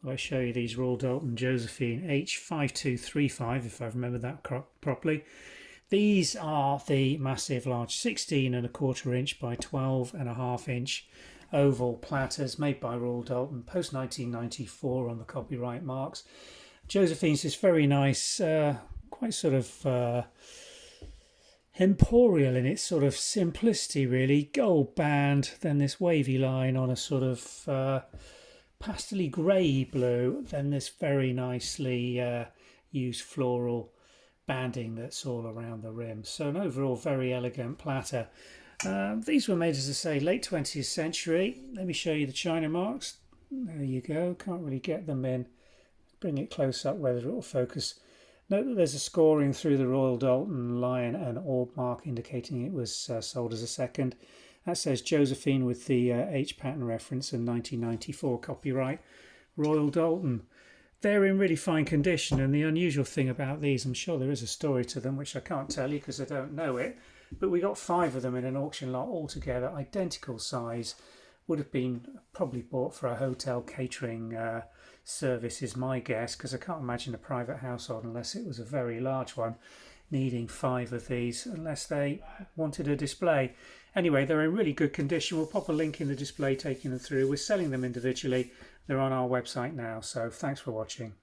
I show you these Royal Doulton Josephine H5235, if I remember that properly. These are the massive large 16.25 inch by 12.5 inch oval platters made by Royal Doulton post 1994 on the copyright marks. Josephine's this very nice, quite sort of emporial in its sort of simplicity, really. Gold band, then this wavy line on a sort of pastely grey blue, then this very nicely used floral banding that's all around the rim. So an overall very elegant platter. These were made, as I say, late 20th century. Let me show you the china marks. There you go. Can't really get them in. Bring it close up whether it will focus. Note that there's a scoring through the Royal Doulton lion and orb mark indicating it was sold as a second. That says Josephine with the H pattern reference and 1994 copyright Royal Doulton. They're in really fine condition, and the unusual thing about these, I'm sure there is a story to them which I can't tell you because I don't know it, but we got 5 of them in an auction lot altogether, identical size. Would have been probably bought for a hotel catering service is my guess, because I can't imagine a private household, unless it was a very large one, needing 5 of these unless they wanted a display. Anyway, they're in really good condition. We'll pop a link in the display taking them through. We're selling them individually. They're on our website now, so thanks for watching.